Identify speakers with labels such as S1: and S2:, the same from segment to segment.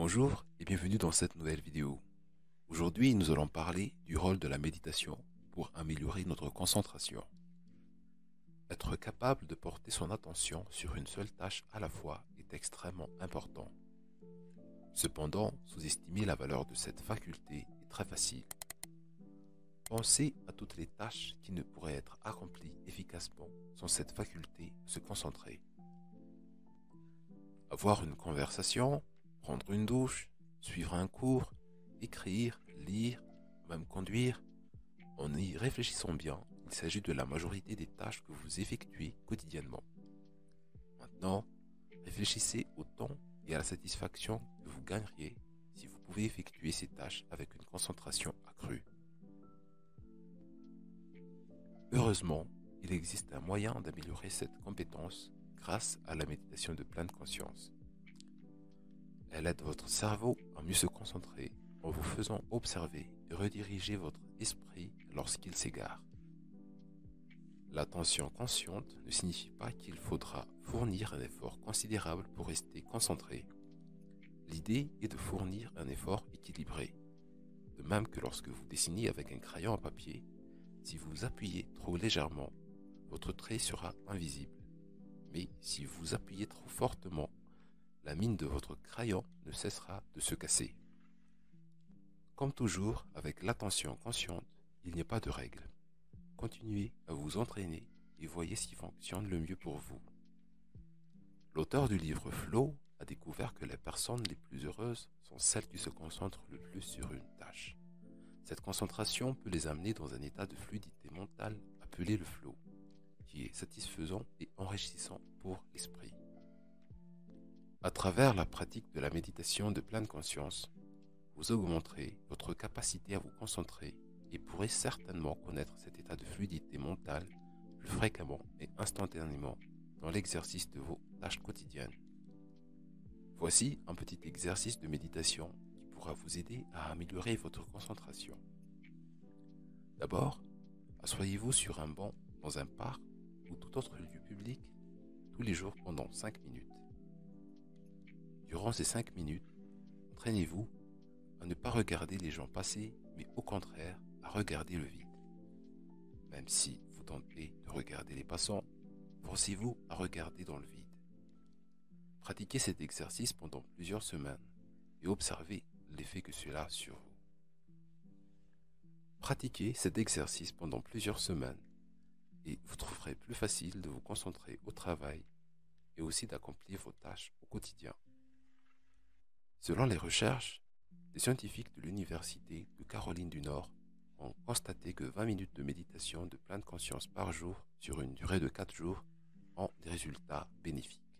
S1: Bonjour et bienvenue dans cette nouvelle vidéo. Aujourd'hui, nous allons parler du rôle de la méditation pour améliorer notre concentration. Être capable de porter son attention sur une seule tâche à la fois est extrêmement important. Cependant, sous-estimer la valeur de cette faculté est très facile. Pensez à toutes les tâches qui ne pourraient être accomplies efficacement sans cette faculté de se concentrer. Avoir une conversation, prendre une douche, suivre un cours, écrire, lire, même conduire. En y réfléchissant bien, il s'agit de la majorité des tâches que vous effectuez quotidiennement. Maintenant, réfléchissez au temps et à la satisfaction que vous gagneriez si vous pouvez effectuer ces tâches avec une concentration accrue. Heureusement, il existe un moyen d'améliorer cette compétence grâce à la méditation de pleine conscience. Elle aide votre cerveau à mieux se concentrer en vous faisant observer et rediriger votre esprit lorsqu'il s'égare. L'attention consciente ne signifie pas qu'il faudra fournir un effort considérable pour rester concentré. L'idée est de fournir un effort équilibré. De même que lorsque vous dessinez avec un crayon à papier, si vous appuyez trop légèrement, votre trait sera invisible. Mais si vous appuyez trop fortement, la mine de votre crayon ne cessera de se casser. Comme toujours, avec l'attention consciente, il n'y a pas de règle. Continuez à vous entraîner et voyez ce qui fonctionne le mieux pour vous. L'auteur du livre Flow a découvert que les personnes les plus heureuses sont celles qui se concentrent le plus sur une tâche. Cette concentration peut les amener dans un état de fluidité mentale appelé le flow, qui est satisfaisant et enrichissant pour l'esprit. À travers la pratique de la méditation de pleine conscience, vous augmenterez votre capacité à vous concentrer et pourrez certainement connaître cet état de fluidité mentale plus fréquemment et instantanément dans l'exercice de vos tâches quotidiennes. Voici un petit exercice de méditation qui pourra vous aider à améliorer votre concentration. D'abord, asseyez-vous sur un banc dans un parc ou tout autre lieu public tous les jours pendant 5 minutes. Durant ces 5 minutes, entraînez-vous à ne pas regarder les gens passer, mais au contraire, à regarder le vide. Même si vous tentez de regarder les passants, forcez-vous à regarder dans le vide. Pratiquez cet exercice pendant plusieurs semaines et observez l'effet que cela a sur vous. Pratiquez cet exercice pendant plusieurs semaines et vous trouverez plus facile de vous concentrer au travail et aussi d'accomplir vos tâches au quotidien. Selon les recherches, des scientifiques de l'Université de Caroline du Nord ont constaté que 20 minutes de méditation de pleine conscience par jour sur une durée de 4 jours ont des résultats bénéfiques.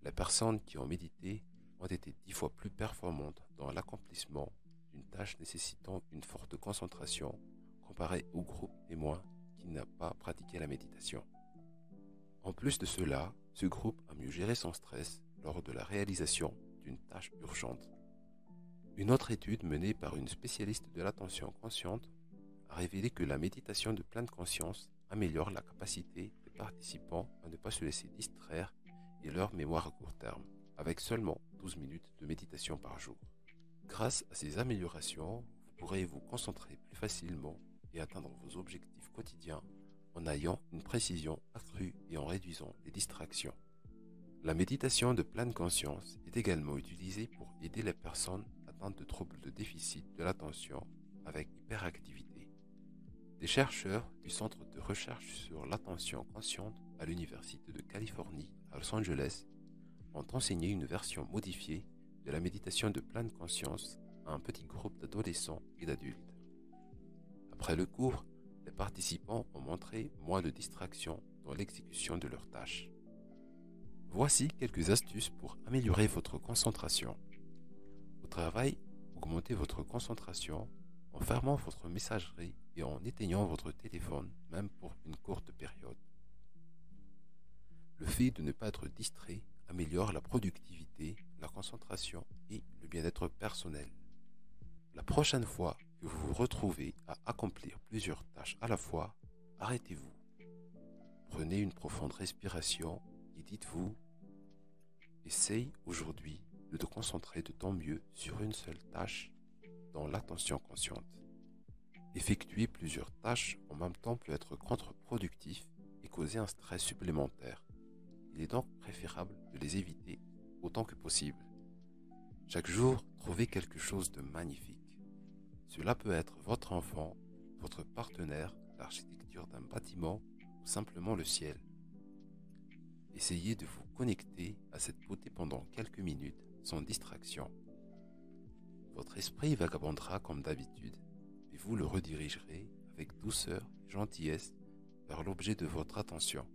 S1: Les personnes qui ont médité ont été 10 fois plus performantes dans l'accomplissement d'une tâche nécessitant une forte concentration comparée au groupe témoin qui n'a pas pratiqué la méditation. En plus de cela, ce groupe a mieux géré son stress lors de la réalisation d'une tâche urgente. Une autre étude menée par une spécialiste de l'attention consciente a révélé que la méditation de pleine conscience améliore la capacité des participants à ne pas se laisser distraire et leur mémoire à court terme, avec seulement 12 minutes de méditation par jour. Grâce à ces améliorations, vous pourrez vous concentrer plus facilement et atteindre vos objectifs quotidiens en ayant une précision accrue et en réduisant les distractions. La méditation de pleine conscience est également utilisée pour aider les personnes atteintes de troubles de déficit de l'attention avec hyperactivité. Des chercheurs du Centre de recherche sur l'attention consciente à l'Université de Californie à Los Angeles ont enseigné une version modifiée de la méditation de pleine conscience à un petit groupe d'adolescents et d'adultes. Après le cours, les participants ont montré moins de distractions dans l'exécution de leurs tâches. Voici quelques astuces pour améliorer votre concentration. Au travail, augmentez votre concentration en fermant votre messagerie et en éteignant votre téléphone, même pour une courte période. Le fait de ne pas être distrait améliore la productivité, la concentration et le bien-être personnel. La prochaine fois que vous vous retrouvez à accomplir plusieurs tâches à la fois, arrêtez-vous. Prenez une profonde respiration et dites-vous: essaye aujourd'hui de te concentrer de ton mieux sur une seule tâche dans l'attention consciente. Effectuer plusieurs tâches en même temps peut être contre-productif et causer un stress supplémentaire. Il est donc préférable de les éviter autant que possible. Chaque jour, trouvez quelque chose de magnifique. Cela peut être votre enfant, votre partenaire, l'architecture d'un bâtiment ou simplement le ciel. Essayez de vous connecter à cette beauté pendant quelques minutes sans distraction. Votre esprit vagabondera comme d'habitude, mais vous le redirigerez avec douceur et gentillesse vers l'objet de votre attention.